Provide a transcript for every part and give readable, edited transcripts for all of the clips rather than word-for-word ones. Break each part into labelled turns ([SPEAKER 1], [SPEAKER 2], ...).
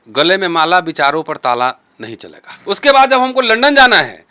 [SPEAKER 1] गले में माला विचारों पर ताला नहीं चलेगा। उसके बाद जब हमको लंदन जाना है,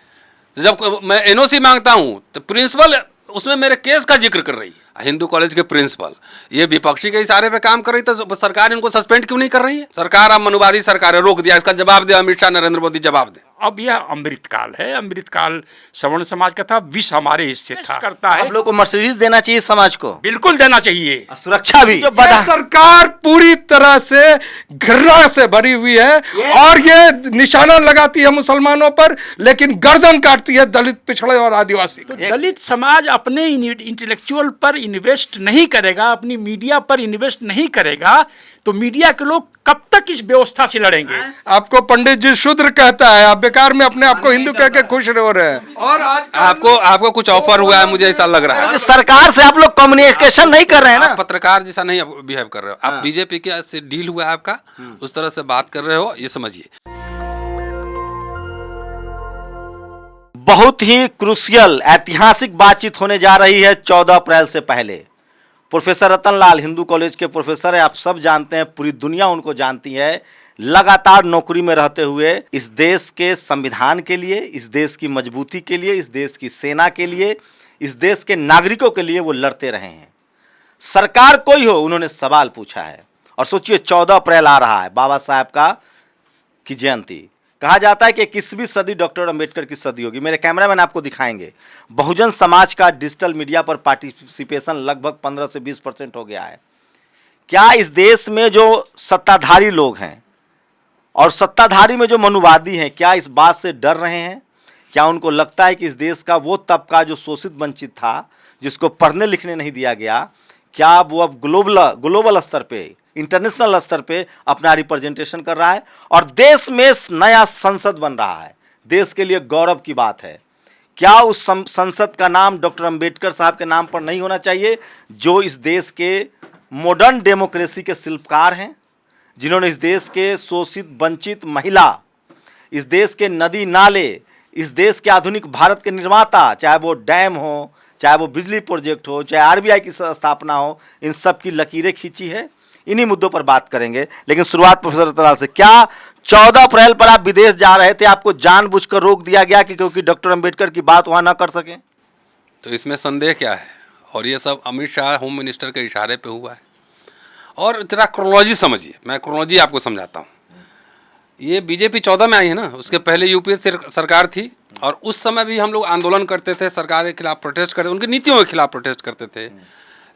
[SPEAKER 1] जब मैं एनओसी मांगता हूं तो प्रिंसिपल उसमें मेरे केस का जिक्र कर रही है। हिंदू कॉलेज के प्रिंसिपल ये विपक्षी के इशारे पे काम कर रही, तो सरकार इनको सस्पेंड क्यों नहीं कर रही है? सरकार अब मनुवादी सरकार है, रोक दिया। इसका जवाब दे अमित शाह, नरेंद्र मोदी जवाब दे।
[SPEAKER 2] अब यह अमृतकाल है, अमृतकाल सवर्ण समाज का था, विष हमारे हिस्से था करता है।
[SPEAKER 3] हम लोग को मर्सिडीज देना चाहिए समाज को,
[SPEAKER 2] बिल्कुल देना चाहिए,
[SPEAKER 3] सुरक्षा भी।
[SPEAKER 4] जो सरकार पूरी तरह से घृणा से भरी हुई है और ये निशाना लगाती है मुसलमानों पर, लेकिन गर्दन काटती है दलित, पिछड़े और आदिवासी।
[SPEAKER 2] तो दलित समाज अपने इंटेलेक्चुअल पर इन्वेस्ट नहीं करेगा, अपनी मीडिया पर इन्वेस्ट नहीं करेगा, तो मीडिया के लोग कब तक इस व्यवस्था से लड़ेंगे?
[SPEAKER 4] आपको पंडित जी शूद्र कहता है, आप बेकार में अपने आप को हिंदू कह के खुश हो रहे हैं। और आज
[SPEAKER 1] आपको कुछ ऑफर हुआ है, मुझे ऐसा लग रहा है।
[SPEAKER 3] सरकार से आप लोग कम्युनिकेशन नहीं कर रहे हैं ना,
[SPEAKER 1] आप पत्रकार जैसा नहीं बिहेव कर रहे हो। आप बीजेपी के से डील हुआ है आपका, उस तरह से बात कर रहे हो, ये समझिए।
[SPEAKER 3] बहुत ही क्रूशियल ऐतिहासिक बातचीत होने जा रही है 14 अप्रैल से पहले। प्रोफेसर रतन लाल हिंदू कॉलेज के प्रोफेसर है, आप सब जानते हैं, पूरी दुनिया उनको जानती है। लगातार नौकरी में रहते हुए इस देश के संविधान के लिए, इस देश की मजबूती के लिए, इस देश की सेना के लिए, इस देश के नागरिकों के लिए वो लड़ते रहे हैं। सरकार कोई हो, उन्होंने सवाल पूछा है। और सोचिए 14 अप्रैल आ रहा है, बाबा साहब की जयंती। कहा जाता है कि 21वीं सदी डॉक्टर अंबेडकर की सदी होगी। मेरे कैमरामैन आपको दिखाएंगे, बहुजन समाज का डिजिटल मीडिया पर पार्टिसिपेशन लगभग 15 से 20% हो गया है। क्या इस देश में जो सत्ताधारी लोग हैं और सत्ताधारी में जो मनुवादी हैं, क्या इस बात से डर रहे हैं? क्या उनको लगता है कि इस देश का वो तबका जो शोषित वंचित था, जिसको पढ़ने लिखने नहीं दिया गया, क्या वो अब ग्लोबल स्तर पे, इंटरनेशनल स्तर पे अपना रिप्रेजेंटेशन कर रहा है? और देश में नया संसद बन रहा है, देश के लिए गौरव की बात है। क्या उस संसद का नाम डॉक्टर अंबेडकर साहब के नाम पर नहीं होना चाहिए, जो इस देश के मॉडर्न डेमोक्रेसी के शिल्पकार हैं, जिन्होंने इस देश के शोषित वंचित महिला, इस देश के नदी नाले, इस देश के आधुनिक भारत के निर्माता, चाहे वो डैम हो, चाहे वो बिजली प्रोजेक्ट हो, चाहे आरबीआई की स्थापना हो, इन सब की लकीरें खींची है। इन्हीं मुद्दों पर बात करेंगे, लेकिन शुरुआत प्रोफेसर रतन लाल से। क्या 14 अप्रैल पर आप विदेश जा रहे थे, आपको जानबूझकर रोक दिया गया कि क्योंकि डॉक्टर अंबेडकर की बात वहां ना कर सकें?
[SPEAKER 1] तो इसमें संदेह क्या है? और ये सब अमित शाह होम मिनिस्टर के इशारे पे हुआ है। और जरा क्रोनोलॉजी समझिए, मैं क्रोनोलॉजी आपको समझाता हूँ। ये बीजेपी 14 में आई है ना, उसके पहले यूपीए सरकार थी, और उस समय भी हम लोग आंदोलन करते थे, सरकार के खिलाफ प्रोटेस्ट करते, उनकी नीतियों के खिलाफ प्रोटेस्ट करते थे।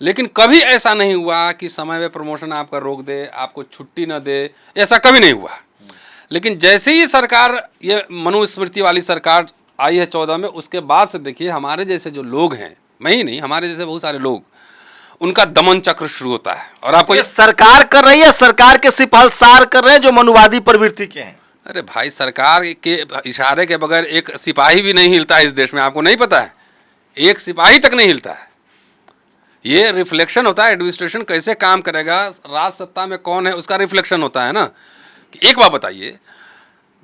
[SPEAKER 1] लेकिन कभी ऐसा नहीं हुआ कि समय में प्रमोशन आपका रोक दे, आपको छुट्टी न दे, ऐसा कभी नहीं हुआ। लेकिन जैसे ही सरकार, ये मनुस्मृति वाली सरकार आई है 14 में, उसके बाद से देखिए हमारे जैसे जो लोग हैं, मैं ही नहीं, हमारे जैसे बहुत सारे लोग, उनका दमन चक्र शुरू होता है। और आपको ये
[SPEAKER 3] सरकार कर रही है, सरकार के सिफारिशकार कर रहे हैं जो मनुवादी प्रवृत्ति के हैं।
[SPEAKER 1] अरे भाई, सरकार के इशारे के बगैर एक सिपाही भी नहीं हिलता है इस देश में, आपको नहीं पता है? एक सिपाही तक नहीं हिलता है। ये रिफ्लेक्शन होता है, एडमिनिस्ट्रेशन कैसे काम करेगा, राज सत्ता में कौन है, उसका रिफ्लेक्शन होता है ना। एक बात बताइए,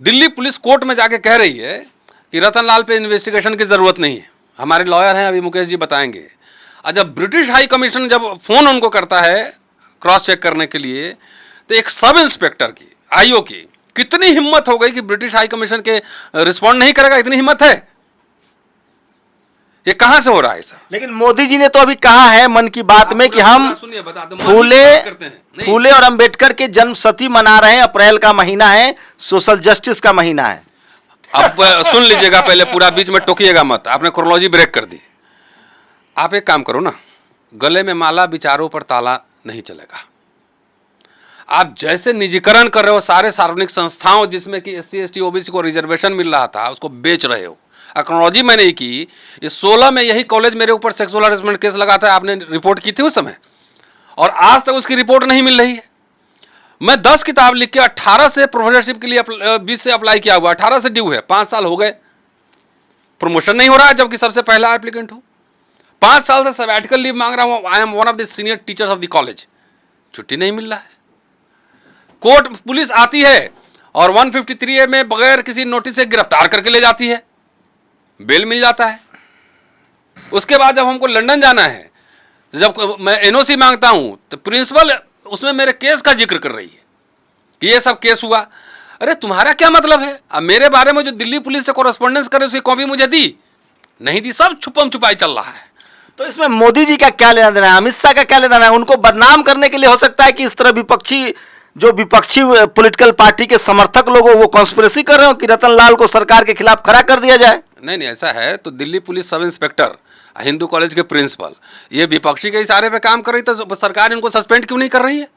[SPEAKER 1] दिल्ली पुलिस कोर्ट में जाके कह रही है कि रतन लाल पे इन्वेस्टिगेशन की ज़रूरत नहीं है, हमारे लॉयर हैं, अभी मुकेश जी बताएंगे। और जब ब्रिटिश हाई कमीशन जब फ़ोन उनको करता है क्रॉस चेक करने के लिए, तो एक सब इंस्पेक्टर की, आईओ की कितनी हिम्मत हो गई कि ब्रिटिश हाई कमीशन के रिस्पॉन्ड नहीं करेगा? इतनी हिम्मत है? ये कहां से हो रहा है ऐसा?
[SPEAKER 3] लेकिन मोदी जी ने तो अभी कहा है मन की बात में कि हम फूले और अंबेडकर के जन्म शती मना रहे हैं। अप्रैल का महीना है, सोशल जस्टिस का महीना है।
[SPEAKER 1] अब सुन लीजिएगा, पहले पूरा बीच में टोकिएगा मत, आपने क्रोनोलॉजी ब्रेक कर दी। आप एक काम करो ना, गले में माला विचारों पर ताला नहीं चलेगा। आप जैसे निजीकरण कर रहे हो सारे सार्वजनिक संस्थाओं, जिसमें कि SC ST OBC को रिजर्वेशन मिल रहा था, उसको बेच रहे हो। एक्नोलॉजी मैंने ही की। इस 16 में यही कॉलेज मेरे ऊपर सेक्सुअल हरेसमेंट केस लगा था, आपने रिपोर्ट की थी उस समय, और आज तक उसकी रिपोर्ट नहीं मिल रही है। मैं 10 किताब लिख के 18 से प्रोफेसरशिप के लिए 20 से अप्लाई किया हुआ, 18 से ड्यू है, 5 साल हो गए, प्रमोशन नहीं हो रहा है, जबकि सबसे पहला एप्लीकेंट हूँ। 5 साल से सबैटिकल लीव मांग रहा हूँ, I am one of the senior teachers of the college, छुट्टी नहीं मिल रहा है। कोर्ट पुलिस आती है और 153A में बगैर किसी नोटिस से गिरफ्तार करके ले जाती है, बेल मिल जाता है। उसके बाद जब हमको लंदन जाना है, जब मैं एनओसी मांगता हूं, तो प्रिंसिपल उसमें मेरे केस का जिक्र कर रही है कि ये सब केस हुआ। अरे तुम्हारा क्या मतलब है? अब मेरे बारे में जो दिल्ली पुलिस से कॉरेस्पॉन्डेंस करे उसकी कॉपी मुझे दी नहीं दी, सब छुपम छुपाई चल रहा है।
[SPEAKER 3] तो इसमें मोदी जी का क्या लेना देना है, अमित शाह का क्या लेना देना है? उनको बदनाम करने के लिए हो सकता है कि इस तरह विपक्षी पॉलिटिकल पार्टी के समर्थक लोग वो कॉन्स्पिरेसी कर रहे हो कि रतन लाल को सरकार के खिलाफ खड़ा कर दिया जाए।
[SPEAKER 1] नहीं ऐसा है तो Delhi police sub inspector, Hindu college के प्रिंसिपल, ये विपक्षी के इशारे पे काम कर रही, तो सरकार इनको सस्पेंड क्यों नहीं कर रही है?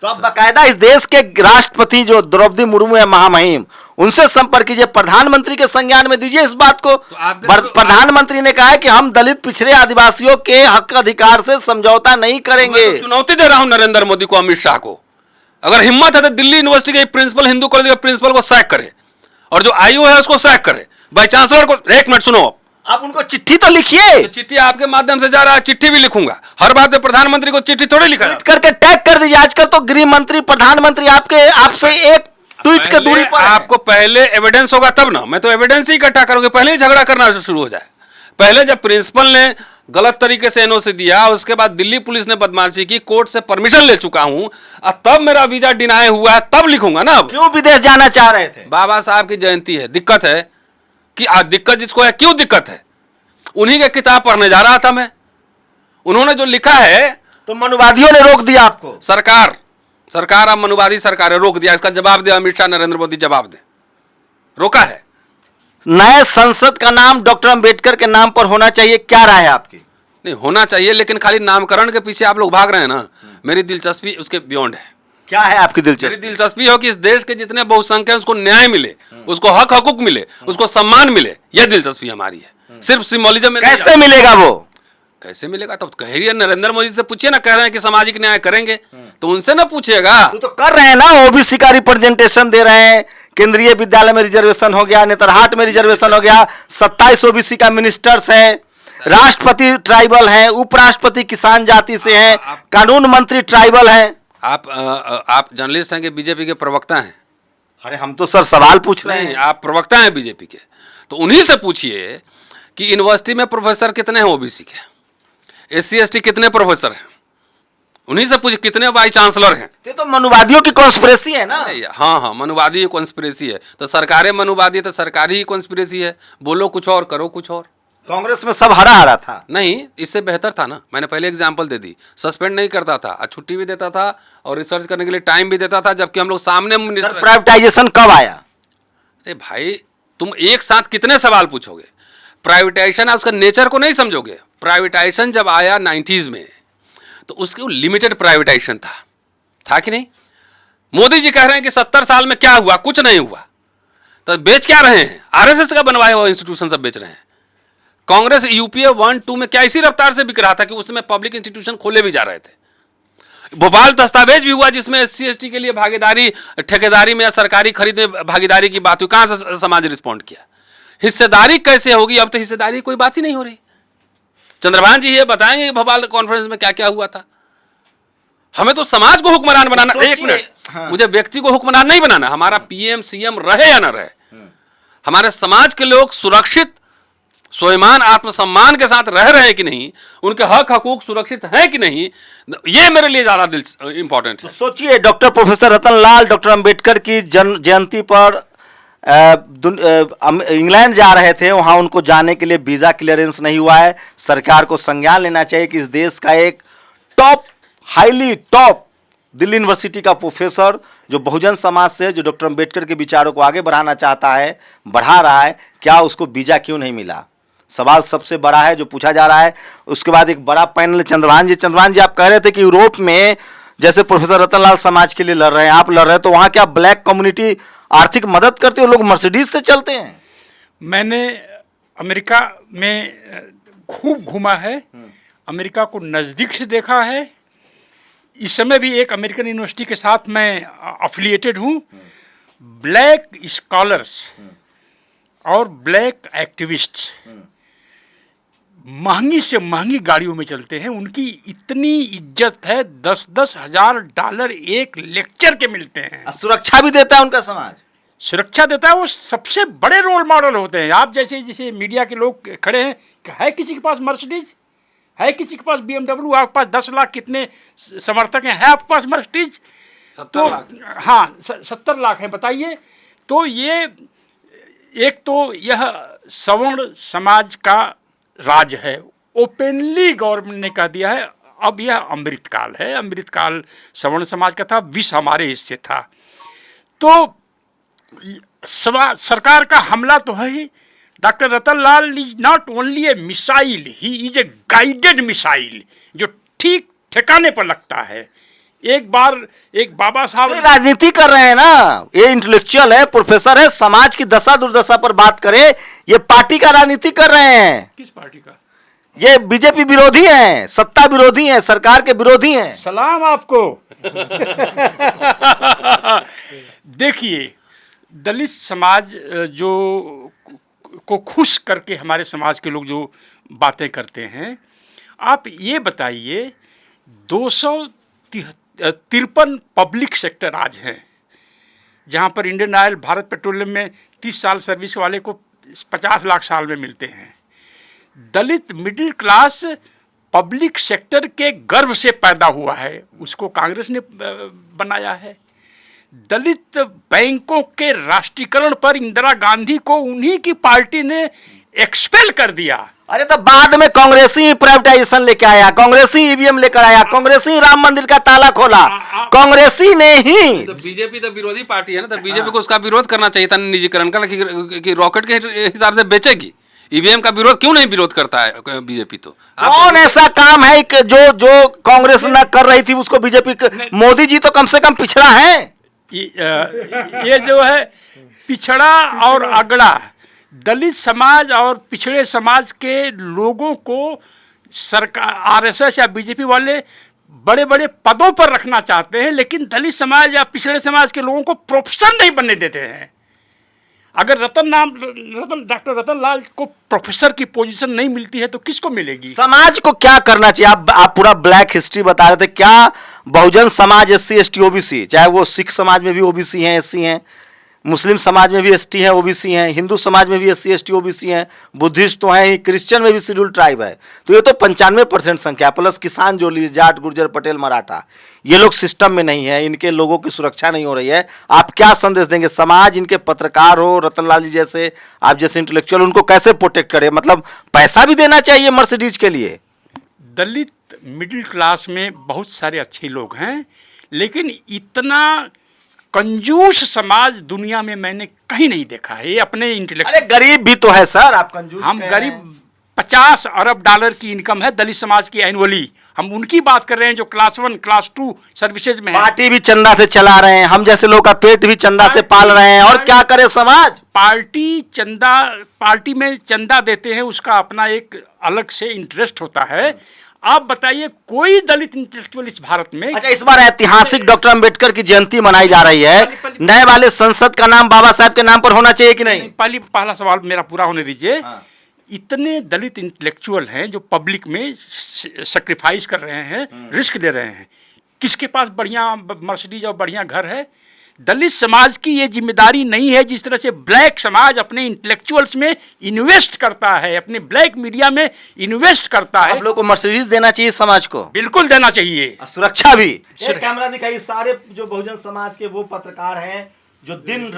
[SPEAKER 3] तो अब बाकायदा इस देश के राष्ट्रपति जो द्रौपदी मुर्मू है महामहिम, उनसे संपर्क कीजिए, प्रधानमंत्री के संज्ञान में दीजिए इस बात को। प्रधानमंत्री ने कहा है कि हम दलित पिछड़े आदिवासियों के हक अधिकार से समझौता नहीं करेंगे।
[SPEAKER 1] तो चुनौती दे रहा हूं नरेंद्र मोदी को, अमित शाह को, अगर हिम्मत है तो दिल्ली यूनिवर्सिटी के प्रिंसिपल, हिंदू कॉलेज के प्रिंसिपल को सैक करे और जो आईओ है उसको सैक करे, वाइस चांसलर को। एक मिनट सुनो,
[SPEAKER 3] आप उनको चिट्ठी तो लिखिए।
[SPEAKER 1] तो चिट्ठी आपके माध्यम से जा रहा है, चिट्ठी भी लिखूंगा, हर बात में प्रधानमंत्री को चिट्ठी थोड़ी लिखा
[SPEAKER 3] ट्वीट करके टैग कर दीजिए। आजकल तो गृह मंत्री प्रधानमंत्री आपसे एक ट्वीट के दूरी पर।
[SPEAKER 1] आपको पहले एविडेंस होगा तब ना, मैं तो एविडेंस ही इकट्ठा करूंगा, पहले ही झगड़ा करना शुरू हो जाए। पहले जब प्रिंसिपल ने गलत तरीके से एनओसी दिया, उसके बाद दिल्ली पुलिस ने बदमाशी की, कोर्ट से परमिशन ले चुका हूं, और तब मेरा वीजा डिनाई हुआ है, तब लिखूंगा ना। अब
[SPEAKER 3] क्यों विदेश जाना चाह रहे थे?
[SPEAKER 1] बाबा साहब की जयंती है, दिक्कत है कि आज दिक्कत जिसको है, क्यों दिक्कत है? उन्हीं के किताब पढ़ने जा रहा था मैं, उन्होंने जो लिखा है।
[SPEAKER 3] तो मनुवादियों ने रोक दिया आपको?
[SPEAKER 1] सरकार अब मनुवादी सरकार है, रोक दिया। इसका जवाब दे अमित शाह, नरेंद्र मोदी जवाब दे, रोका है।
[SPEAKER 3] नए संसद का नाम डॉक्टर अंबेडकर के नाम पर होना चाहिए, क्या राय है आपकी?
[SPEAKER 1] नहीं होना चाहिए, लेकिन खाली नामकरण के पीछे आप लोग भाग रहे हैं ना। मेरी दिलचस्पी उसके बियॉन्ड है।
[SPEAKER 3] क्या है आपकी
[SPEAKER 1] मेरी
[SPEAKER 3] दिलचस्पी?
[SPEAKER 1] दिलचस्पी हो कि इस देश के जितने बहुसंख्यक हैं उसको न्याय मिले, उसको हक हकूक मिले, उसको सम्मान मिले, यह दिलचस्पी हमारी है। सिर्फ सिंबोलिज्म में
[SPEAKER 3] कैसे मिलेगा वो?
[SPEAKER 1] कैसे मिलेगा? तो कह रही है नरेंद्र मोदी से पूछिए ना, कह रहे हैं कि सामाजिक न्याय करेंगे, तो उनसे ना पूछिएगा।
[SPEAKER 3] तो कर रहे हैं ना, ओबीसी का रिप्रेजेंटेशन दे रहे हैं, केंद्रीय विद्यालय में रिजर्वेशन हो गया, नेतरहाट में रिजर्वेशन हो गया, 27 ओबीसी का मिनिस्टर्स है, राष्ट्रपति ट्राइबल हैं, उपराष्ट्रपति किसान जाति से हैं, कानून मंत्री ट्राइबल हैं।
[SPEAKER 1] आप जर्नलिस्ट हैं कि बीजेपी के प्रवक्ता हैं?
[SPEAKER 3] अरे हम तो सर सवाल पूछ रहे
[SPEAKER 1] नहीं,
[SPEAKER 3] हैं।
[SPEAKER 1] आप प्रवक्ता हैं बीजेपी के, तो उन्हीं से पूछिए कि यूनिवर्सिटी में प्रोफेसर कितने हैं ओबीसी के, SC ST कितने प्रोफेसर हैं, उन्हीं से पूछिए कितने वाइस चांसलर हैं।
[SPEAKER 3] ये तो मनुवादियों की कॉन्स्पिरेसी है ना।
[SPEAKER 1] हाँ, मनुवादी कॉन्स्पिरेसी है, तो सरकारें मनुवादी है तो सरकारी ही कॉन्स्पिरेसी है। बोलो कुछ और, करो कुछ और।
[SPEAKER 3] कांग्रेस में सब हरा हरा था।
[SPEAKER 1] नहीं, इससे बेहतर था ना। मैंने पहले एग्जाम्पल दे दी, सस्पेंड नहीं करता था, छुट्टी भी देता था और रिसर्च करने के लिए टाइम भी देता था, जबकि हम लोग सामने मिनिस्टर।
[SPEAKER 3] प्राइवेटाइजेशन कब आया?
[SPEAKER 1] अरे भाई, तुम एक साथ कितने सवाल पूछोगे? प्राइवेटाइजेशन, उसका नेचर को नहीं समझोगे। प्राइवेटाइजेशन जब आया 90s में, तो उसके लिमिटेड प्राइवेटाइजेशन था कि नहीं? मोदी जी कह रहे हैं कि 70 साल में क्या हुआ? कुछ नहीं हुआ। तो बेच क्या रहे हैं? RSS का बनवाया हुआ इंस्टीट्यूशन सब बेच रहे हैं। कांग्रेस यूपीए 1-2 में क्या इसी रफ्तार से बिक रहा था कि उसमें पब्लिक इंस्टीट्यूशन खोले भी जा रहे थे। भोपाल दस्तावेज भी हुआ जिसमें SC ST के लिए भागीदारी, ठेकेदारी में या सरकारी खरीद में भागीदारी की बात हुई। कहां से समाज रिस्पॉन्ड किया? हिस्सेदारी कैसे होगी? अब तो हिस्सेदारी कोई बात ही नहीं हो रही। चंद्रभान जी ये बताएंगे भोपाल कॉन्फ्रेंस में क्या क्या हुआ था? हमें तो समाज को हुक्मरान बनाना। एक मिनट, मुझे व्यक्ति को हुक्मरान नहीं बनाना। हमारा PM CM रहे या ना रहे, हमारे समाज के लोग सुरक्षित, स्वाभिमान, आत्मसम्मान के साथ रह रहे हैं कि नहीं, उनके हक हकूक सुरक्षित हैं कि नहीं, ये मेरे लिए ज्यादा इंपॉर्टेंट है।
[SPEAKER 3] तो सोचिए, डॉक्टर प्रोफेसर रतन लाल डॉक्टर अंबेडकर की जयंती पर इंग्लैंड जा रहे थे, वहां उनको जाने के लिए वीजा क्लियरेंस नहीं हुआ है। सरकार को संज्ञान लेना चाहिए कि इस देश का एक हाईली टॉप दिल्ली यूनिवर्सिटी का प्रोफेसर जो बहुजन समाज से, जो डॉक्टर अंबेडकर के विचारों को आगे बढ़ाना चाहता है, बढ़ा रहा है, क्या उसको वीजा क्यों नहीं मिला? सवाल सबसे बड़ा है जो पूछा जा रहा है। उसके बाद एक बड़ा पैनल, चंद्रभान जी आप कह रहे थे कि यूरोप में जैसे प्रोफेसर रतनलाल समाज के लिए लड़ रहे हैं, आप लड़ रहे हैं, तो वहां क्या ब्लैक कम्युनिटी आर्थिक मदद करते हो? लोग मर्सिडीज से चलते हैं।
[SPEAKER 2] मैंने अमेरिका में खूब घूमा है, अमेरिका को नज़दीक से देखा है। इस समय भी एक अमेरिकन यूनिवर्सिटी के साथ मैं अफिलिएटेड हूँ। ब्लैक स्कॉलर्स और ब्लैक एक्टिविस्ट्स महंगी से महंगी गाड़ियों में चलते हैं। उनकी इतनी इज्जत है, 10-10 हज़ार डॉलर एक लेक्चर के मिलते हैं।
[SPEAKER 3] सुरक्षा भी देता है उनका समाज,
[SPEAKER 2] सुरक्षा देता है। वो सबसे बड़े रोल मॉडल होते हैं। आप जैसे मीडिया के लोग खड़े हैं, है किसी के पास मर्सिडीज, है किसी के पास BMW, आपके पास 10 लाख कितने समर्थक हैं, है आपके पास मर्सिडीज? तो हाँ 70 लाख है, बताइए। तो ये एक तो यह सवर्ण समाज का राज है, ओपनली गवर्नमेंट ने कह दिया है। अब यह अमृतकाल है, अमृतकाल सवर्ण समाज का था, विष हमारे हिस्से था। तो सरकार का हमला तो है ही। Doctor Ratan Lal is not only a missile, he is a guided missile जो ठीक ठिकाने पर लगता है। एक बार एक बाबा साहब
[SPEAKER 3] राजनीति कर रहे हैं ना, ये इंटेलेक्चुअल है, प्रोफेसर है, समाज की दशा दुर्दशा पर बात करे, ये पार्टी का राजनीति कर रहे हैं।
[SPEAKER 2] किस पार्टी का?
[SPEAKER 3] ये बीजेपी विरोधी हैं, सत्ता विरोधी हैं, सरकार के विरोधी हैं।
[SPEAKER 2] सलाम आपको। देखिए, दलित समाज जो को खुश करके हमारे समाज के लोग जो बातें करते हैं, आप ये बताइए 253 पब्लिक सेक्टर आज हैं, जहाँ पर इंडियन ऑयल, भारत पेट्रोलियम में 30 साल सर्विस वाले को 50 लाख साल में मिलते हैं। दलित मिडिल क्लास पब्लिक सेक्टर के गर्व से पैदा हुआ है, उसको कांग्रेस ने बनाया है। दलित बैंकों के राष्ट्रीयकरण पर इंदिरा गांधी को उन्हीं की पार्टी ने एक्सपेल कर दिया।
[SPEAKER 3] अरे तो बाद में कांग्रेसी प्राइवेटाइजेशन लेके आया, कांग्रेसी ईवीएम लेकर आया, कांग्रेसी राम मंदिर का ताला खोला, कांग्रेसी ने ही।
[SPEAKER 1] तो बीजेपी तो विरोधी पार्टी है ना, तो बीजेपी को उसका विरोध करना चाहिए था, निजीकरण का, कि रॉकेट के हिसाब से बेचेगी। ईवीएम का विरोध क्यों नहीं विरोध करता है बीजेपी? तो
[SPEAKER 3] कौन ऐसा काम है कि जो कांग्रेस ना कर रही थी उसको बीजेपी, मोदी जी तो कम से कम पिछड़ा है।
[SPEAKER 2] ये जो है पिछड़ा और अगड़ा, दलित समाज और पिछड़े समाज के लोगों को सरकार, आरएसएस या बीजेपी वाले बड़े बड़े पदों पर रखना चाहते हैं, लेकिन दलित समाज या पिछड़े समाज के लोगों को प्रोफेसर नहीं बनने देते हैं। अगर डॉक्टर रतन लाल को प्रोफेसर की पोजीशन नहीं मिलती है तो किसको मिलेगी?
[SPEAKER 3] समाज को क्या करना चाहिए? आप पूरा ब्लैक हिस्ट्री बता रहे थे, क्या Bahujan Samaj SC ST OBC, चाहे वो सिख समाज में भी OBC हैं, SC हैं, मुस्लिम समाज में भी ST हैं, OBC हैं, हिंदू समाज में भी SC ST OBC हैं, बुद्धिस्ट तो हैं, क्रिश्चियन में भी शेड्यूल ट्राइब है, तो ये तो 95% संख्या, प्लस किसान जो ली, जाट, गुर्जर, पटेल, मराठा, ये लोग सिस्टम में नहीं है, इनके लोगों की सुरक्षा नहीं हो रही है। आप क्या संदेश देंगे? समाज, इनके पत्रकार हो, रतनलाल जी जैसे, आप जैसे इंटेलेक्चुअल, उनको कैसे प्रोटेक्ट करे? मतलब पैसा भी देना चाहिए मर्सिडीज के लिए।
[SPEAKER 2] दलित मिडिल क्लास में बहुत सारे अच्छे लोग हैं, लेकिन इतना कंजूस समाज दुनिया में मैंने कहीं नहीं देखा है। ये अपने इंटेलेक्ट,
[SPEAKER 3] अरे गरीब भी तो है सर, आप कंजूस,
[SPEAKER 2] हम गरीब, 50 अरब डॉलर की इनकम है दलित समाज की एनुअली। हम उनकी बात कर रहे हैं जो क्लास 1, क्लास 2 सर्विसेज में है।
[SPEAKER 3] पार्टी भी चंदा से चला रहे हैं, हम जैसे लोग का पेट भी चंदा से पाल रहे हैं, और क्या करे समाज? पार्टी में चंदा देते हैं, उसका अपना एक अलग से इंटरेस्ट होता है। आप बताइए, कोई दलित इंटेलेक्चुअल इस भारत में? अच्छा, इस बार ऐतिहासिक डॉक्टर अंबेडकर की जयंती मनाई जा रही है, नए वाले संसद का नाम बाबा साहब के नाम पर होना चाहिए कि नहीं?
[SPEAKER 2] पहला सवाल मेरा पूरा होने दीजिए। इतने दलित इंटेलेक्चुअल हैं जो पब्लिक में सेक्रीफाइस कर रहे हैं, रिस्क ले रहे हैं, किसके पास बढ़िया मर्सिडीज और बढ़िया घर है? दलित समाज की ये जिम्मेदारी नहीं है जिस तरह से ब्लैक समाज अपने इंटेलेक्चुअल्स में इन्वेस्ट करता है, अपने ब्लैक मीडिया में इन्वेस्ट करता है।
[SPEAKER 3] आप लोग को मर्सिडीज देना चाहिए समाज को,
[SPEAKER 2] बिल्कुल देना चाहिए,
[SPEAKER 3] सुरक्षा भी। कैमरा दिखाइए, सारे जो बहुजन समाज के वो पत्रकार हैं जो दिन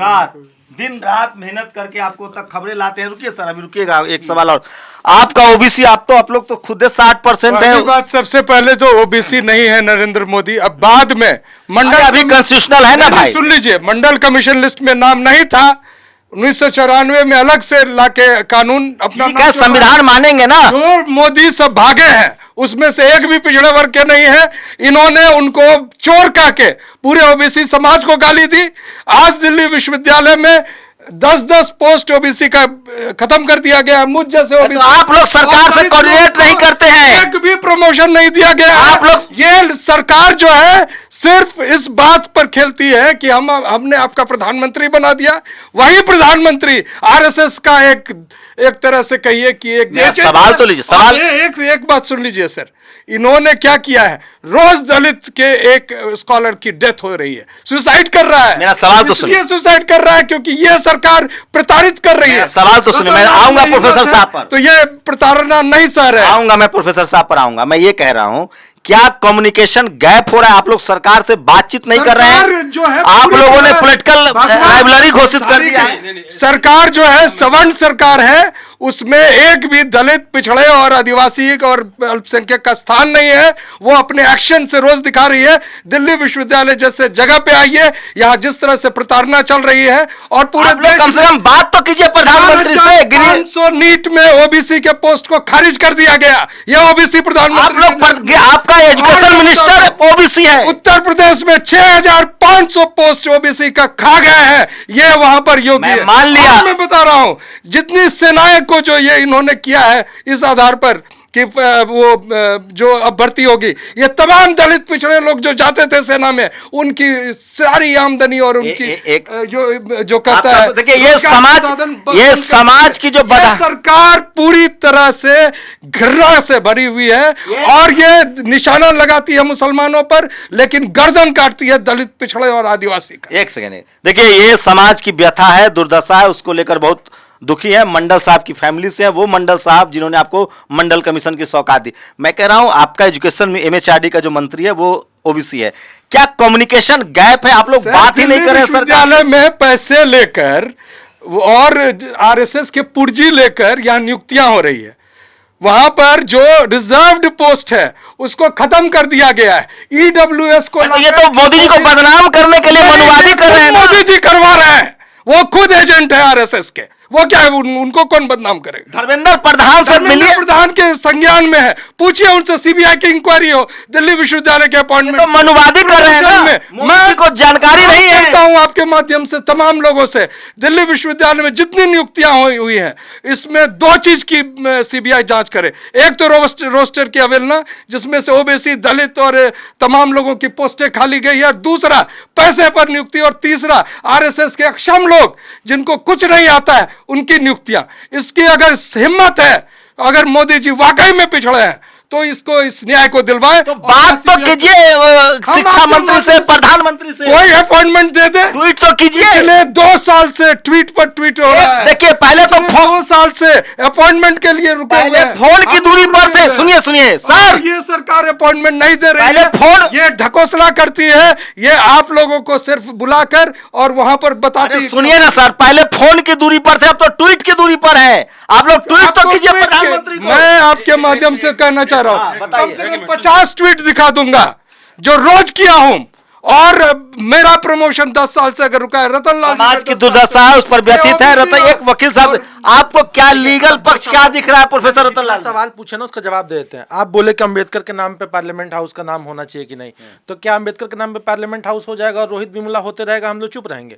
[SPEAKER 3] रात मेहनत करके आपको तक खबरें लाते हैं। रुकिए सर, अभी रुकिएगा, एक सवाल और। आपका OBC, आप लोग तो खुद 60% है।
[SPEAKER 4] बात, सबसे पहले तो OBC नहीं है नरेंद्र मोदी, अब बाद में मंडल,
[SPEAKER 3] अभी कॉन्स्टिट्यूशनल है ना भाई,
[SPEAKER 4] सुन लीजिए, मंडल कमीशन लिस्ट में नाम नहीं था, 1994 में अलग से लाके कानून अपना
[SPEAKER 3] संविधान मानेंगे ना।
[SPEAKER 4] जो मोदी सब भागे हैं उसमें से एक भी पिछड़े वर्ग के नहीं है। इन्होंने उनको चोर कह के पूरे OBC समाज को गाली दी। आज दिल्ली विश्वविद्यालय में 10-10 पोस्ट OBC का खत्म कर दिया गया। मुझ जैसे OBC,
[SPEAKER 3] तो आप लोग सरकार से कोऑर्डिनेट नहीं करते हैं,
[SPEAKER 4] एक भी प्रमोशन नहीं दिया गया।
[SPEAKER 3] आप लोग,
[SPEAKER 4] ये सरकार जो है सिर्फ इस बात पर खेलती है कि हमने आपका प्रधानमंत्री बना दिया। वही प्रधानमंत्री RSS का एक तरह से कहिए कि एक
[SPEAKER 3] सवाल तो लीजिए, सवाल
[SPEAKER 4] एक बात सुन लीजिए सर, इन्होंने क्या किया है? रोज दलित के एक स्कॉलर की डेथ हो रही है, सुसाइड कर रहा है।
[SPEAKER 3] मेरा सवाल तो सुनिए,
[SPEAKER 4] सुसाइड कर रहा है क्योंकि ये सरकार प्रताड़ित कर रही है।
[SPEAKER 3] सवाल तो सुनिए, मैं आऊंगा प्रोफेसर साहब पर,
[SPEAKER 4] तो ये प्रताड़ना नहीं सह रहे।
[SPEAKER 3] आऊंगा मैं प्रोफेसर साहब पर आऊंगा। मैं ये कह रहा हूं क्या कम्युनिकेशन गैप हो रहा है? आप लोग सरकार से बातचीत नहीं कर रहे
[SPEAKER 4] सरकार
[SPEAKER 3] हैं,
[SPEAKER 4] जो है
[SPEAKER 3] आप
[SPEAKER 4] पूरी
[SPEAKER 3] लोगों ने
[SPEAKER 4] तरह
[SPEAKER 3] पॉलिटिकल
[SPEAKER 4] भगवान
[SPEAKER 3] राइवलरी घोषित कर दिया है।
[SPEAKER 4] सरकार जो है सवर्ण सरकार है, उसमें एक भी दलित, पिछड़े और आदिवासी और अल्पसंख्यक का स्थान नहीं है। वो अपने एक्शन से रोज दिखा रही है। दिल्ली विश्वविद्यालय जैसे जगह पे आइए, यहाँ जिस तरह से प्रताड़ना चल रही है, और पूरे
[SPEAKER 3] आप लोग कम से कम बात तो कीजिए प्रधानमंत्री से।
[SPEAKER 4] 500 नीट में ओबीसी के पोस्ट को खारिज कर दिया गया। यह ओबीसी
[SPEAKER 3] आप
[SPEAKER 4] प्रधानमंत्री,
[SPEAKER 3] लोग आपका एजुकेशन मिनिस्टर ओबीसी है।
[SPEAKER 4] उत्तर प्रदेश में 6500 पोस्ट ओबीसी का खा गया है। ये वहां पर योगी
[SPEAKER 3] मैं
[SPEAKER 4] है।
[SPEAKER 3] मान लिया।
[SPEAKER 4] और मैं बता रहा हूं, जितनी सेनाएं को जो ये इन्होंने किया है इस आधार पर कि वो जो अब भर्ती होगी, ये तमाम दलित पिछड़े लोग जो जाते थे सेना में, उनकी सारी आमदनी और उनकी जो कहता है,
[SPEAKER 3] देखिए ये समाज की जो
[SPEAKER 4] सरकार पूरी तरह से घृणा से भरी हुई है, और ये निशाना लगाती है मुसलमानों पर, लेकिन गर्दन काटती है दलित, पिछड़े और आदिवासी का।
[SPEAKER 3] एक सेकेंड, देखिए ये समाज की व्यथा है, दुर्दशा है, उसको लेकर बहुत दुखी है। मंडल साहब की फैमिली से है, वो मंडल साहब जिन्होंने आपको मंडल कमीशन की सौगात दी। मैं कह रहा हूं आपका एजुकेशन में एमएचआरडी का जो मंत्री है वो ओबीसी है। क्या कम्युनिकेशन गैप है? आप लोग बात ही नहीं कर रहे हैं।
[SPEAKER 4] विश्वविद्यालय में पैसे लेकर और आरएसएस के पुर्जी लेकर यहां नियुक्तियां हो रही है। वहां पर जो रिजर्व्ड पोस्ट है उसको खत्म कर दिया गया है। ईडब्ल्यूएस को
[SPEAKER 3] ये तो मोदी जी को बदनाम करने के लिए मनुवादी कर रहे हैं ना।
[SPEAKER 4] मोदी जी करवा रहे हैं, वो खुद एजेंट है आरएसएस के। वो क्या है, उनको कौन बदनाम करेगा?
[SPEAKER 3] धर्मेंद्र प्रधान से मिलिए,
[SPEAKER 4] प्रधान के संज्ञान में है, पूछिए उनसे। सीबीआई की इंक्वायरी हो दिल्ली विश्वविद्यालय के अपॉइंटमेंट,
[SPEAKER 3] तो मनुवादी कर रहे हैं ना। मैं को जानकारी नहीं है।
[SPEAKER 4] कहता हूं आपके माध्यम से तमाम लोगों से, दिल्ली विश्वविद्यालय में जितनी नियुक्तियां हुई हैं, इसमें दो चीज की सीबीआई जांच करे। एक तो रोस्टर की अवहेलना, जिसमें से ओबीसी, दलित और तमाम लोगों की पोस्टें खाली गई है, और दूसरा पैसे पर नियुक्ति, और तीसरा आरएसएस के अक्षम लोग जिनको कुछ नहीं आता है उनकी नियुक्तियां। इसकी अगर हिम्मत है, अगर मोदी जी वाकई में पिछड़े हैं, तो इसको, इस न्याय को दिलवाए।
[SPEAKER 3] तो बात तो कीजिए शिक्षा मंत्री से, प्रधानमंत्री से,
[SPEAKER 4] कोई अपॉइंटमेंट दे दे,
[SPEAKER 3] ट्वीट तो कीजिए।
[SPEAKER 4] पिछले 2 साल से ट्वीट पर ट्वीट हो रहा है।
[SPEAKER 3] देखिए पहले तो
[SPEAKER 4] 2 साल से अपॉइंटमेंट के लिए रुके हुए हैं।
[SPEAKER 3] फोन की दूरी पर थे। सुनिए सर,
[SPEAKER 4] ये सरकार अपॉइंटमेंट नहीं दे रही
[SPEAKER 3] पहले
[SPEAKER 4] है।
[SPEAKER 3] फोन,
[SPEAKER 4] ये ढकोसला करती है, ये आप लोगों को सिर्फ बुलाकर और वहां पर बताती है।
[SPEAKER 3] सुनिए ना सर, पहले फोन की दूरी पर थे, अब तो ट्वीट की दूरी पर है। आप लोग ट्वीट तो कीजिए प्रधानमंत्री को।
[SPEAKER 4] मैं आपके माध्यम से कहना चाह रहा हूं,
[SPEAKER 3] बताइए।
[SPEAKER 4] 50 ट्वीट दिखा दूंगा जो रोज किया हूं, और मेरा प्रमोशन 10 साल से अगर रुका है। रतन लाल
[SPEAKER 3] समाज की दुर्दशा है, उस पर व्यथित है। रतन, एक वकील साहब, आपको क्या लीगल पक्ष क्या दिख रहा है? प्रोफेसर रतन लाल,
[SPEAKER 5] सवाल पूछे ना, उसका जवाब दे देते हैं। आप बोले कि अंबेडकर के नाम पे पार्लियामेंट हाउस का नाम होना चाहिए कि नहीं, तो क्या अंबेडकर के नाम पे पार्लियामेंट हाउस हो जाएगा और रोहित वेमुला होते रहेगा, हम लोग चुप रहेंगे?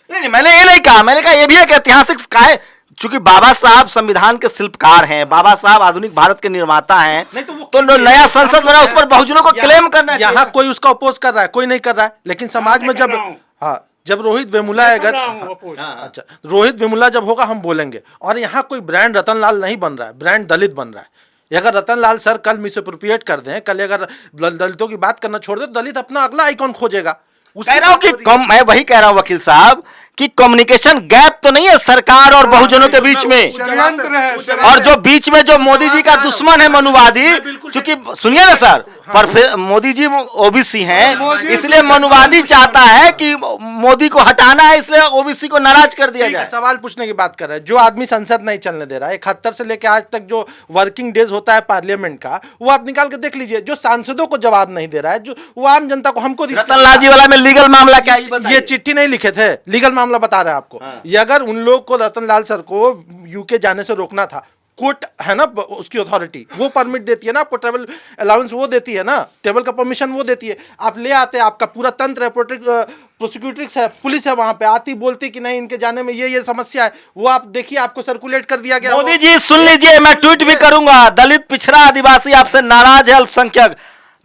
[SPEAKER 3] नहीं, मैंने ये नहीं कहा। मैंने कहा ये भी एक ऐतिहासिक का है, चूंकि बाबा साहब संविधान के शिल्पकार हैं, बाबा साहब आधुनिक भारत के निर्माता हैं, तो नया संसद बना, उस पर बहुजनों को क्लेम करना है।
[SPEAKER 5] यहाँ कोई उसका अपोज कर रहा है, कोई नहीं कर रहा है, लेकिन समाज में जब, हाँ, जब रोहित वेमुला आएगा, अच्छा, रोहित वेमुला जब होगा हम बोलेंगे। और यहाँ कोई ब्रांड रतनलाल नहीं बन रहा है, ब्रांड दलित बन रहा है। अगर रतनलाल सर कल मिसअप्रोप्रिएट कर दें, कल अगर दलितों की बात करना छोड़ दे, तो दलित अपना अगला आइकॉन खोजेगा।
[SPEAKER 3] कह रहा हूं कि मैं वही कह रहा हूं वकील साहब कि कम्युनिकेशन गैप तो नहीं है सरकार और बहुजनों के बीच में, और जो बीच में जो मोदी जी का दुश्मन है मनुवादी, चूंकि सुनिए ना सर, पर मोदी जी ओबीसी हैं, इसलिए मनुवादी चाहता है कि मोदी को हटाना है, इसलिए ओबीसी को नाराज कर दिया जाए।
[SPEAKER 5] सवाल पूछने की बात कर रहे हैं, जो आदमी संसद नहीं चलने दे रहा है, 71 से लेकर आज तक जो वर्किंग डेज होता है पार्लियामेंट का, वो आप निकाल के देख लीजिए। जो सांसदों को जवाब नहीं दे रहा है, जो वो आम जनता को, हमको
[SPEAKER 3] रतनलाल जी वाला में लीगल मामला क्या है?
[SPEAKER 5] ये चिट्ठी नहीं लिखे थे, लीगल मामला बता रहे हैं आपको। ये अगर उन लोग को, रतनलाल सर को यूके जाने से रोकना था, कोर्ट है ना उसकी अथॉरिटी, वो परमिट देती है ना आपको, ट्रेवल अलाउंस वो देती है ना, ट्रेवल का परमिशन वो देती है। आप ले आते, आपका पूरा तंत्र है, प्रोसिक्यूटर्स है, पुलिस है, वहां पे आती बोलती कि नहीं इनके जाने में ये समस्या है, वो आप देखिए, आपको सर्कुलेट कर दिया गया।
[SPEAKER 3] मोदी जी सुन लीजिए, मैं ट्वीट भी करूंगा, दलित, पिछड़ा, आदिवासी आपसे नाराज है, अल्पसंख्यक,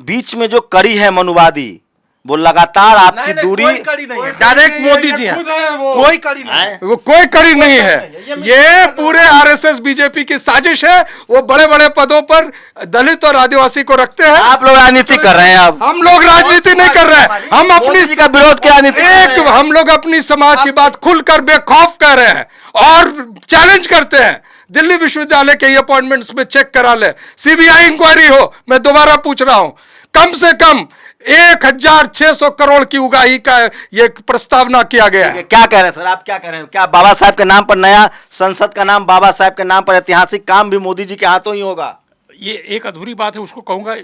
[SPEAKER 3] बीच में जो कड़ी है मनुवादी, वो लगातार आपकी दूरी,
[SPEAKER 5] डायरेक्ट मोदी जी हैं, कोई कड़ी नहीं है,
[SPEAKER 4] वो कोई कड़ी नहीं है। ये पूरे आरएसएस बीजेपी की साजिश है। वो बड़े बड़े पदों पर दलित और आदिवासी को रखते हैं।
[SPEAKER 3] आप लोग राजनीति कर रहे हैं। अब
[SPEAKER 4] हम लोग राजनीति नहीं कर रहे हैं, हम अपनी
[SPEAKER 3] का विरोध की राजनीति,
[SPEAKER 4] हम लोग अपनी समाज की बात खुलकर बेखौफ कर रहे हैं और चैलेंज करते हैं। दिल्ली विश्वविद्यालय के अपॉइंटमेंट्स में चेक करा ले, सीबीआई इंक्वायरी हो। मैं दोबारा पूछ रहा हूं, कम से कम 1600 करोड़ की उगाही का ये प्रस्तावना किया गया है।
[SPEAKER 3] क्या कह रहे हैं सर, आप क्या कह रहे हैं? क्या बाबा साहब के नाम पर, नया संसद का नाम बाबा साहब के नाम पर, ऐतिहासिक काम भी मोदी जी के हाथों ही होगा?
[SPEAKER 2] ये एक अधूरी बात है, उसको कहूँगा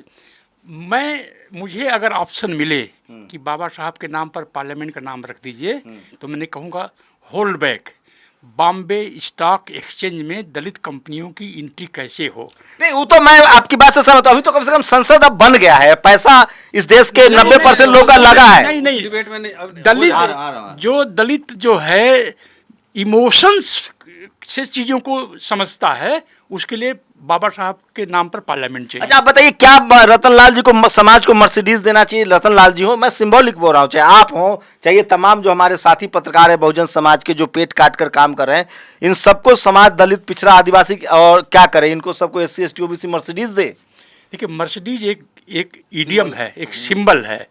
[SPEAKER 2] मुझे अगर ऑप्शन मिले कि बाबा साहब के नाम पर पार्लियामेंट का नाम रख दीजिए, तो मैंने कहूँगा hold back, Bombay stock exchange में दलित कंपनियों की एंट्री कैसे हो।
[SPEAKER 3] नहीं, वो तो मैं आपकी बात से सहमत हूं। अभी तो कम से कम संसद अब बन गया है, पैसा इस देश के 90% लोगों का लगा है।
[SPEAKER 2] नहीं नहीं,
[SPEAKER 1] डिबेट में नहीं,
[SPEAKER 2] दलित जो दलित जो है इमोशंस से चीजों को समझता है, उसके लिए बाबा साहब के नाम पर पार्लियामेंट चाहिए।
[SPEAKER 3] अच्छा, आप बताइए, क्या रतनलाल जी को, समाज को मर्सिडीज देना चाहिए? रतनलाल जी हो, मैं सिंबॉलिक बोल रहा हूँ, चाहे आप हो, चाहिए तमाम जो हमारे साथी पत्रकार है बहुजन समाज के, जो पेट काट कर काम कर रहे हैं, इन सबको समाज, दलित, पिछड़ा, आदिवासी और क्या करे, इनको सबको SC ST OBC मर्सिडीज दे?
[SPEAKER 2] देखिए, मर्सिडीज एक इडियम है, एक सिंबल है।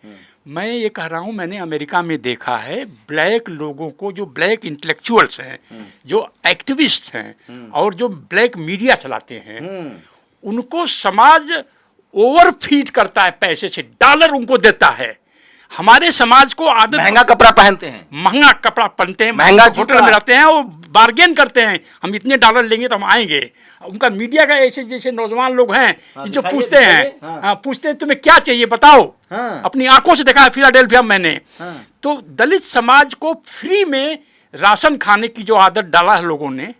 [SPEAKER 2] मैं ये कह रहा हूँ, मैंने अमेरिका में देखा है ब्लैक लोगों को, जो ब्लैक इंटेलेक्चुअल्स हैं, जो एक्टिविस्ट हैं और जो ब्लैक मीडिया चलाते हैं, उनको समाज ओवरफीड करता है, पैसे से डॉलर उनको देता है। हमारे समाज को आदत,
[SPEAKER 3] महंगा कपड़ा पहनते हैं,
[SPEAKER 2] महंगा कपड़ा पहनते हैं,
[SPEAKER 3] महंगा
[SPEAKER 2] होटल में रहते हैं, वो बार्गेन करते हैं, हम इतने डॉलर लेंगे तो हम आएंगे। उनका मीडिया का ऐसे जैसे नौजवान लोग हैं, इनसे पूछते हैं, पूछते हैं तुम्हें क्या चाहिए बताओ। अपनी आंखों से देखा है फिलाडेल्फिया में मैंने। तो दलित समाज को फ्री में राशन खाने की जो आदत डाला है लोगों ने,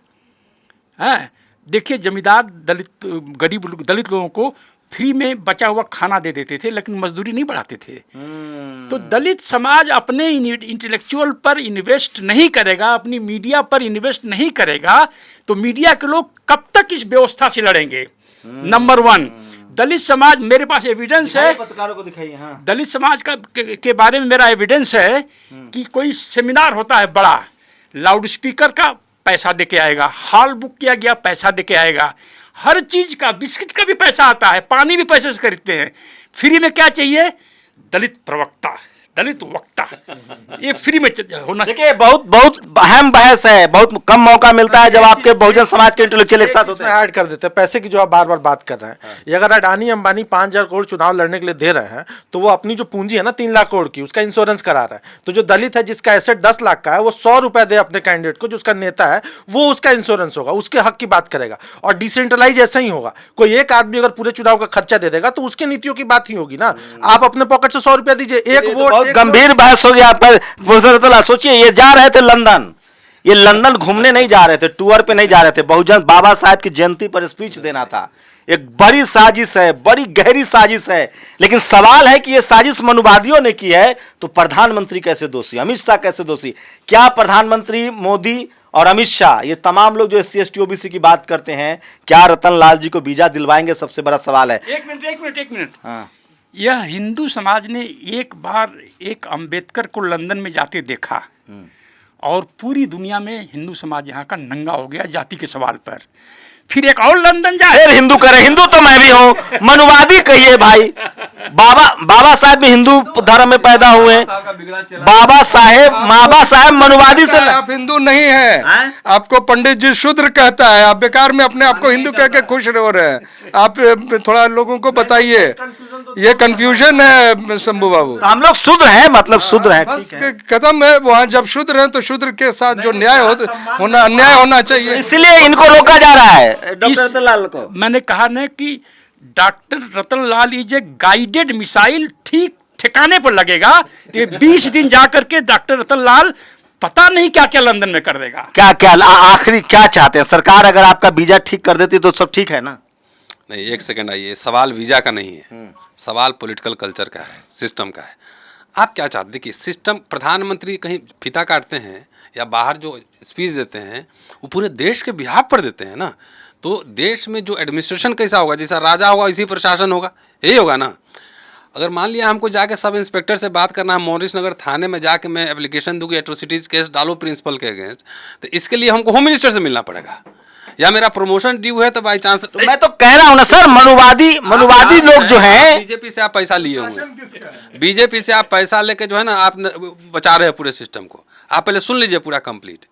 [SPEAKER 2] देखिए, जमींदार गरीब दलित लोगों को फ्री में बचा हुआ खाना दे देते थे, लेकिन मजदूरी नहीं बढ़ाते थे। तो दलित समाज अपने इंटेलेक्चुअल पर इन्वेस्ट नहीं करेगा, अपनी मीडिया पर इन्वेस्ट नहीं करेगा, तो मीडिया के लोग कब तक इस व्यवस्था से लड़ेंगे? नंबर 1, दलित समाज, मेरे पास एविडेंस है,
[SPEAKER 3] पत्रकारों को दिखाइए। हाँ,
[SPEAKER 2] दलित समाज के बारे में मेरा एविडेंस है कि कोई सेमिनार होता है बड़ा, लाउड स्पीकर का पैसा दे के आएगा, हॉल बुक किया गया पैसा दे के आएगा, हर चीज का, बिस्किट का भी पैसा आता है, पानी भी पैसे से खरीदते हैं। फ्री में क्या चाहिए? दलित प्रवक्ता, दलित वक्ता, ये फ्री में होना।
[SPEAKER 3] देखिए, बहुत अहम बहस है, बहुत कम मौका मिलता है जब आपके बहुजन समाज के इंटेलेक्चुअल एक साथ होते हैं।
[SPEAKER 5] ऐड कर देते हैं पैसे की, जो आप बार बार बात कर रहे हैं। ये अगर अडानी अंबानी 5000 करोड़ चुनाव लड़ने के लिए दे रहे हैं, तो वो अपनी जो पूंजी है ना 3 लाख करोड़ की, उसका इंश्योरेंस करा रहा है। तो जो दलित है जिसका एसेट 10 लाख का है, वो 100 रुपए दे अपने कैंडिडेट को, जो उसका नेता है, वो उसका इंश्योरेंस होगा, उसके हक की बात करेगा। और डिसेंट्रलाइज ऐसा ही होगा, कोई एक आदमी अगर पूरे चुनाव का खर्चा दे देगा तो उसके नीतियों की बात ही होगी ना। आप अपने पॉकेट से 100 रुपया दीजिए, एक वोट।
[SPEAKER 3] गंभीर बहस हो गया पर प्रोफेसर रतनलाल, सोचिए, ये जा रहे थे लंदन, ये लंदन घूमने नहीं जा रहे थे, टूर पे नहीं जा रहे थे, बहुजन बाबा साहब की जयंती पर स्पीच देना था। एक बड़ी साजिश है, बड़ी गहरी साजिश है। लेकिन सवाल है कि ये साजिश मनुवादियों ने की है, तो प्रधानमंत्री कैसे दोषी, अमित शाह कैसे दोषी? क्या प्रधानमंत्री मोदी और अमित शाह, ये तमाम लोग जो SC ST OBC की बात करते हैं, क्या रतनलाल जी को वीजा दिलवाएंगे? सबसे बड़ा सवाल है।
[SPEAKER 2] एक मिनट। हाँ, यह हिंदू समाज ने एक बार एक अंबेडकर को लंदन में जाते देखा, और पूरी दुनिया में हिंदू समाज यहाँ का नंगा हो गया जाति के सवाल पर। फिर एक और लंदन जाए,
[SPEAKER 3] फिर हिंदू करे, हिंदू तो मैं भी हूँ, मनुवादी कहिए भाई। बाबा साहब भी हिंदू धर्म में पैदा हुए, बाबा साहेब मनुवादी से।
[SPEAKER 4] आप हिंदू नहीं है, आपको पंडित जी शूद्र कहता है, आप बेकार में अपने आप को हिंदू कह के खुश हो रहे हैं। आप थोड़ा लोगों को बताइए, ये कंफ्यूजन है शंभू बाबू।
[SPEAKER 3] तो हम लोग शूद्र हैं, मतलब शूद्र हैं,
[SPEAKER 4] बस खत्म है। वहाँ जब शूद्र हैं तो शूद्र के साथ जो न्याय अन्याय होना चाहिए,
[SPEAKER 3] इसलिए इनको रोका जा रहा है डॉक्टर रतनलाल को।
[SPEAKER 2] मैंने कहा ना कि doctor Ratanlal is a guided missile, ठीक ठिकाने पर लगेगा। 20 दिन जाकर के डॉक्टर रतनलाल पता नहीं क्या क्या लंदन में कर देगा।
[SPEAKER 3] क्या आखिरी क्या चाहते हैं? सरकार अगर आपका वीजा ठीक कर देती तो सब ठीक है ना?
[SPEAKER 1] नहीं, एक सेकंड आइए, सवाल वीजा का नहीं है, सवाल पॉलिटिकल कल्चर का है, सिस्टम का है। आप क्या चाहते हैं कि सिस्टम, प्रधानमंत्री कहीं फीता काटते हैं या बाहर जो स्पीच देते हैं वो पूरे देश के बिहाफ पर देते हैं ना, तो देश में जो एडमिनिस्ट्रेशन कैसा होगा, जैसा राजा होगा इसी प्रशासन होगा, यही होगा ना। अगर मान लिया हमको जाके सब इंस्पेक्टर से बात करना है, मॉरिस नगर थाने में जाके मैं एप्लीकेशन दूँ कि एट्रोसिटीज़ केस डालो प्रिंसिपल के अगेंस्ट, तो इसके लिए हमको होम मिनिस्टर से मिलना पड़ेगा, या मेरा प्रमोशन ड्यू है तो बाई चांस।
[SPEAKER 3] तो मैं तो कह रहा हूं ना सर, मनुवादी लोग जो हैं,
[SPEAKER 1] बीजेपी से आप पैसा लिए हुए, बीजेपी से आप पैसा लेके जो है ना आप बचा रहे हैं पूरे सिस्टम को। आप पहले सुन लीजिए पूरा कंप्लीट।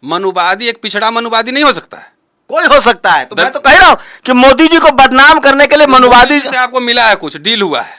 [SPEAKER 1] मनुवादी एक पिछड़ा मनुवादी नहीं हो सकता है,
[SPEAKER 3] कोई हो सकता है। तो मैं तो कह रहा हूं कि मोदी जी को बदनाम करने के लिए मनुवादी
[SPEAKER 1] से आपको मिला है, कुछ डील हुआ है,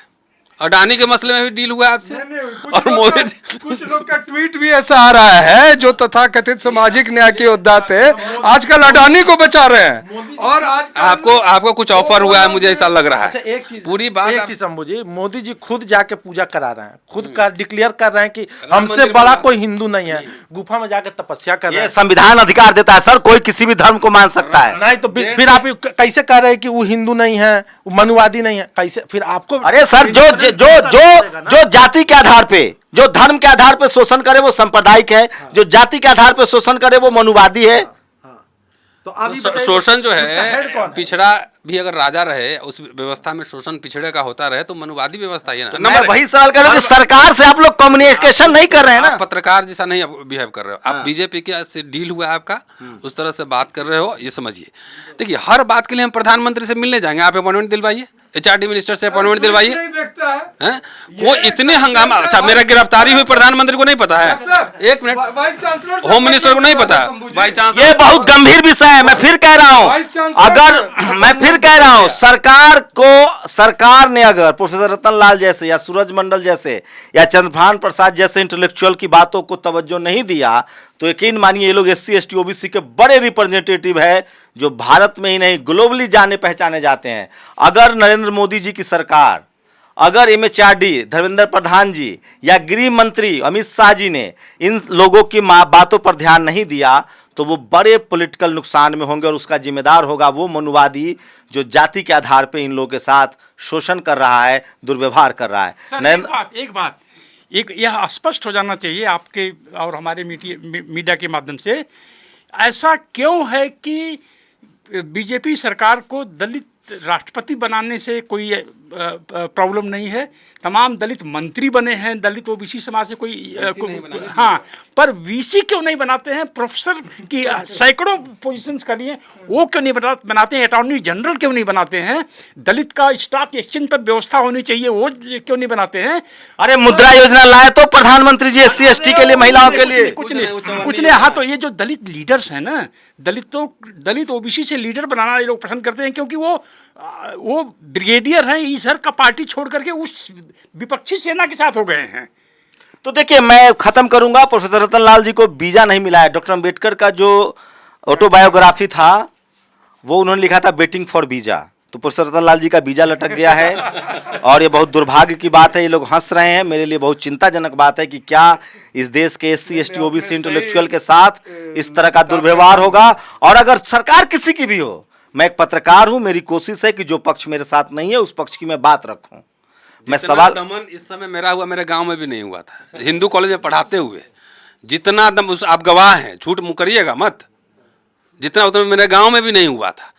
[SPEAKER 1] अडानी के मसले में भी डील हुआ है आपसे। और मोदी जी
[SPEAKER 4] कुछ लोग का ट्वीट भी ऐसा आ रहा है जो तथाकथित सामाजिक न्याय के योद्धा थे, आजकल अडानी को बचा रहे हैं। और आज
[SPEAKER 1] आपको कुछ ऑफर हुआ है, मुझे ऐसा लग रहा
[SPEAKER 5] अच्छा,
[SPEAKER 1] है।
[SPEAKER 5] एक चीज
[SPEAKER 1] पूरी बात
[SPEAKER 5] एक चीज शंभू जी, मोदी जी खुद जाके पूजा करा रहे हैं, खुद का डिक्लेयर कर रहे हैं कि हमसे बड़ा कोई हिंदू नहीं है, गुफा में जाके तपस्या कर रहे
[SPEAKER 3] ये
[SPEAKER 5] हैं।
[SPEAKER 3] संविधान अधिकार देता है सर, कोई किसी भी धर्म को मान सकता है।
[SPEAKER 5] नहीं तो फिर आप कैसे कह रहे हैं कि वो हिंदू नहीं है, वो मनुवादी नहीं है, कैसे फिर आपको?
[SPEAKER 3] अरे सर, जो जाति के आधार पे, जो धर्म के आधार पे शोषण करे वो सांप्रदायिक है, जो जाति के आधार पे शोषण करे वो मनुवादी है।
[SPEAKER 5] तो अभी बताइए,
[SPEAKER 1] शोषण जो
[SPEAKER 5] उसका हेड
[SPEAKER 1] है,
[SPEAKER 5] कौन है?
[SPEAKER 1] पिछड़ा भी अगर राजा रहे, उस व्यवस्था में शोषण पिछड़े का होता रहे तो मनुवादी व्यवस्था ही है ना।
[SPEAKER 3] मैं
[SPEAKER 1] नंबर
[SPEAKER 3] वही सवाल कर रहा हूं कि सरकार से आप लोग कम्युनिकेशन नहीं कर रहे हैं
[SPEAKER 1] आप
[SPEAKER 3] ना।
[SPEAKER 1] पत्रकार जैसा नहीं बिहेव कर रहे हो आप। बीजेपी के से डील हुआ है आपका, उस तरह से बात कर रहे हो, ये समझिए। देखिए, हर बात के लिए हम प्रधानमंत्री से मिलने जाएंगे, आप अपॉइंटमेंट दिलवाइए, HRD मिनिस्टर से अपॉइंटमेंट दिलवाइए।
[SPEAKER 4] देखता है
[SPEAKER 1] हैं? वो इतने हंगामा। अच्छा, मेरा गिरफ्तारी हुई प्रधानमंत्री को नहीं पता है? एक minute,
[SPEAKER 4] vice chancellor
[SPEAKER 1] home minister को नहीं पता? बाई चांस
[SPEAKER 3] ये बहुत गंभीर विषय है। मैं फिर कह रहा
[SPEAKER 4] वाइस
[SPEAKER 3] हूं,
[SPEAKER 4] चांसलर
[SPEAKER 3] अगर मैं फिर कह रहा हूं, सरकार ने अगर प्रोफेसर रतन लाल जैसे या सूरज मंडल जैसे या चंद्रभान प्रसाद जैसे इंटेलेक्चुअल की बातों को तवज्जो नहीं दिया तो यकीन मानिए ये लोग SC ST OBC के बड़े रिप्रेजेंटेटिव है जो भारत में ही नहीं ग्लोबली जाने पहचाने जाते हैं। अगर नरेंद्र मोदी जी की सरकार, अगर MHRD धर्मेंद्र प्रधान जी या गृह मंत्री अमित शाह जी ने इन लोगों की बातों पर ध्यान नहीं दिया तो वो बड़े पॉलिटिकल नुकसान में होंगे और उसका जिम्मेदार होगा वो मनुवादी जो जाति के आधार पे इन लोगों के साथ शोषण कर रहा है, दुर्व्यवहार कर रहा है।
[SPEAKER 2] सर, एक बात यह स्पष्ट हो जाना चाहिए आपके और हमारे मीडिया के माध्यम से। ऐसा क्यों है कि बीजेपी सरकार को दलित राष्ट्रपति बनाने से कोई प्रॉब्लम नहीं है? तमाम दलित मंत्री बने हैं, दलित OBC समाज से हाँ, पर VC क्यों नहीं बनाते हैं? प्रोफेसर की सैकड़ों पोजीशंस करी हैं, वो क्यों नहीं बनाते हैं? अटॉर्नी जनरल क्यों नहीं बनाते हैं? दलित का स्टॉक एक्सचेंज पर व्यवस्था होनी चाहिए, वो क्यों नहीं बनाते हैं?
[SPEAKER 3] अरे मुद्रा योजना लाए तो प्रधानमंत्री जी SC ST के लिए, महिलाओं के लिए
[SPEAKER 2] कुछ नहीं। हाँ, तो ये जो दलित लीडर्स हैं ना, दलित OBC से लीडर बनाना ये लोग पसंद करते हैं क्योंकि वो ब्रिगेडियर हैं, ईसर का पार्टी छोड़ करके उस विपक्षी सेना के साथ हो गए हैं।
[SPEAKER 3] तो देखिए, मैं खत्म करूंगा। प्रोफेसर रतन लाल जी को वीजा नहीं मिला है। डॉक्टर अम्बेडकर का जो ऑटोबायोग्राफी था वो उन्होंने लिखा था वेटिंग फॉर वीजा, तो प्रोफेसर रतन लाल जी का वीजा लटक गया है और ये बहुत दुर्भाग्य की बात है। ये लोग हंस रहे हैं, मेरे लिए बहुत चिंताजनक बात है कि क्या इस देश के SC ST OBC इंटेलेक्चुअल के साथ इस तरह का दुर्व्यवहार होगा। और अगर सरकार किसी की भी हो, मैं एक पत्रकार हूं, मेरी कोशिश है कि जो पक्ष मेरे साथ नहीं है उस पक्ष की मैं बात रखूं। मैं सवाल
[SPEAKER 1] दमन इस समय मेरा हुआ, मेरे गांव में भी नहीं हुआ था। हिंदू कॉलेज में पढ़ाते हुए जितना दम, उस आप गवाह हैं, झूठ मुकरिएगा मत, जितना उतना मेरे गांव में भी नहीं हुआ था।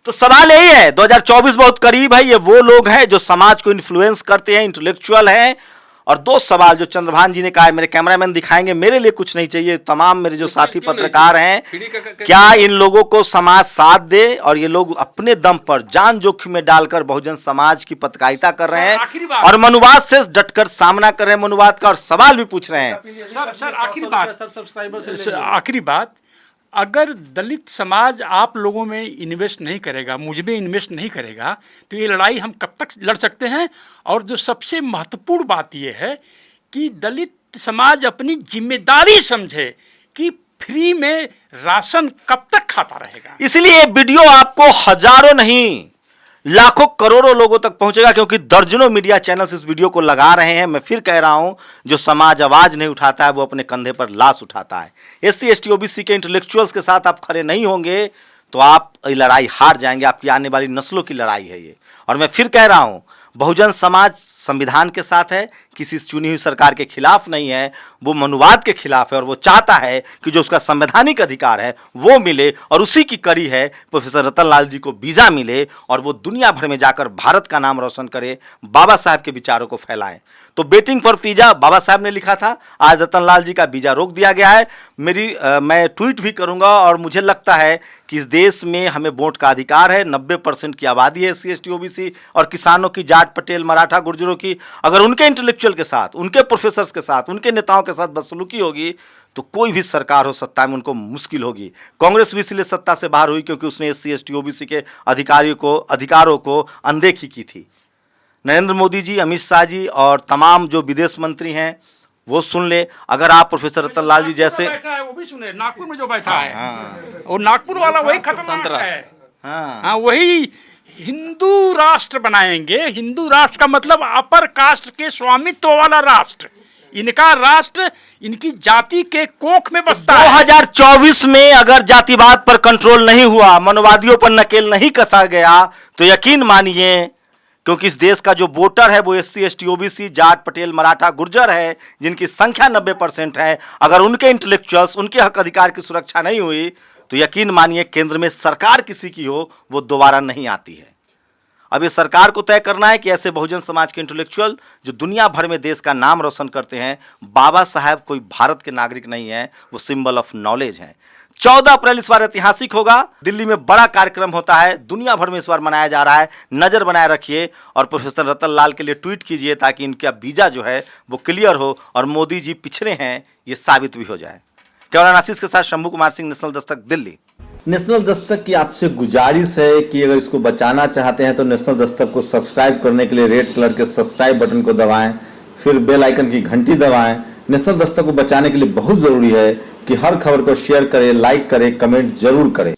[SPEAKER 3] तो सवाल यही है, 2024 बहुत करीब है। ये वो लोग हैं जो समाज को इन्फ्लुएंस करते हैं, इंटेलेक्चुअल हैं। और दो सवाल जो चंद्रभान जी ने कहा है, मेरे कैमरामैन दिखाएंगे, मेरे लिए कुछ नहीं चाहिए, तमाम मेरे जो साथी पत्रकार हैं, क्या इन लोगों को समाज साथ दे और ये लोग अपने दम पर जान जोखिम में डालकर बहुजन समाज की पत्रकारिता कर रहे हैं और मनुवाद से डटकर सामना कर रहे हैं, मनुवाद का, और सवाल भी पूछ रहे हैं।
[SPEAKER 2] सर आखिरी बात, अगर दलित समाज आप लोगों में इन्वेस्ट नहीं करेगा, मुझ में इन्वेस्ट नहीं करेगा, तो ये लड़ाई हम कब तक लड़ सकते हैं? और जो सबसे महत्वपूर्ण बात ये है कि दलित समाज अपनी जिम्मेदारी समझे कि फ्री में राशन कब तक खाता रहेगा।
[SPEAKER 3] इसलिए ये वीडियो आपको हजारों नहीं लाखों करोड़ों लोगों तक पहुंचेगा, क्योंकि दर्जनों मीडिया चैनल्स इस वीडियो को लगा रहे हैं। मैं फिर कह रहा हूं, जो समाज आवाज नहीं उठाता है वो अपने कंधे पर लाश उठाता है। SC ST OBC के इंटेलेक्चुअल्स के साथ आप खड़े नहीं होंगे तो आप ये लड़ाई हार जाएंगे। आपकी आने वाली नस्लों की लड़ाई है ये। और मैं फिर कह रहा हूं, बहुजन समाज संविधान के साथ है, किसी चुनी हुई सरकार के खिलाफ नहीं है, वो मनुवाद के खिलाफ है और वो चाहता है कि जो उसका संवैधानिक अधिकार है वो मिले, और उसी की कड़ी है प्रोफेसर रतन लाल जी को वीजा मिले और वो दुनिया भर में जाकर भारत का नाम रोशन करे, बाबा साहब के विचारों को फैलाएं। तो वेटिंग फॉर वीजा बाबा साहब ने लिखा था, आज रतन लाल जी का वीजा रोक दिया गया है। मैं ट्वीट भी करूंगा और मुझे लगता है कि इस देश में हमें वोट का अधिकार है। 90% की आबादी है SC ST OBC और किसानों की, जाट पटेल मराठा गुर्जरों की। अगर उनके इंटेलेक्चुअल के साथ, उनके प्रोफेसर्स के साथ, उनके नेताओं के साथ बदसलूकी होगी तो कोई भी सरकार हो सत्ता में उनको मुश्किल होगी। कांग्रेस भी इसलिए सत्ता से बाहर हुई क्योंकि उसने SC ST OBC के अधिकारों को अनदेखी की थी। नरेंद्र मोदी जी, अमित शाह जी और तमाम जो विदेश मंत्री हैं वो सुन ले। अगर आप प्रोफेसर रतन लाल जी जैसे,
[SPEAKER 2] बैठा है वो भी सुने, नागपुर में जो बैठा है वो नागपुर वाला वही खतरनाक है। हाँ, वही हिंदू राष्ट्र बनाएंगे। हिंदू राष्ट्र का मतलब अपर कास्ट के स्वामित्व वाला राष्ट्र। इनका राष्ट्र इनकी जाति के कोख में बसता है।
[SPEAKER 3] 2024 में अगर जातिवाद पर कंट्रोल नहीं हुआ, मनोवादियों पर नकेल नहीं कसा गया, तो यकीन मानिए, क्योंकि इस देश का जो वोटर है वो SC ST OBC Jat Patel Maratha Gurjar है, जिनकी संख्या 90% है। अगर उनके इंटेलेक्चुअल्स, उनके हक अधिकार की सुरक्षा नहीं हुई तो यकीन मानिए केंद्र में सरकार किसी की हो वो दोबारा नहीं आती है। अब ये सरकार को तय करना है कि ऐसे बहुजन समाज के इंटेलेक्चुअल जो दुनिया भर में देश का नाम रोशन करते हैं, बाबा साहब कोई भारत के नागरिक नहीं है, वो सिंबल ऑफ नॉलेज है। 14 अप्रैल इस बार ऐतिहासिक होगा। दिल्ली में बड़ा कार्यक्रम होता है, दुनिया भर में इस बार मनाया जा रहा है। नजर बनाए रखिए और प्रोफेसर रतन लाल के लिए ट्वीट कीजिए ताकि इनका वीजा जो है वो क्लियर हो और मोदी जी पिछड़े हैं ये साबित भी हो जाए। कैमरामैन आशीष के साथ शंभू कुमार सिंह, नेशनल दस्तक, दिल्ली।
[SPEAKER 6] नेशनल दस्तक की आपसे गुजारिश है कि अगर इसको बचाना चाहते हैं तो नेशनल दस्तक को सब्सक्राइब करने के लिए रेड कलर के सब्सक्राइब बटन को दबाएं, फिर बेल आइकन की घंटी दबाएं। नेशनल दस्तक को बचाने के लिए बहुत जरूरी है कि हर खबर को शेयर करें, लाइक करें, कमेंट जरूर करें।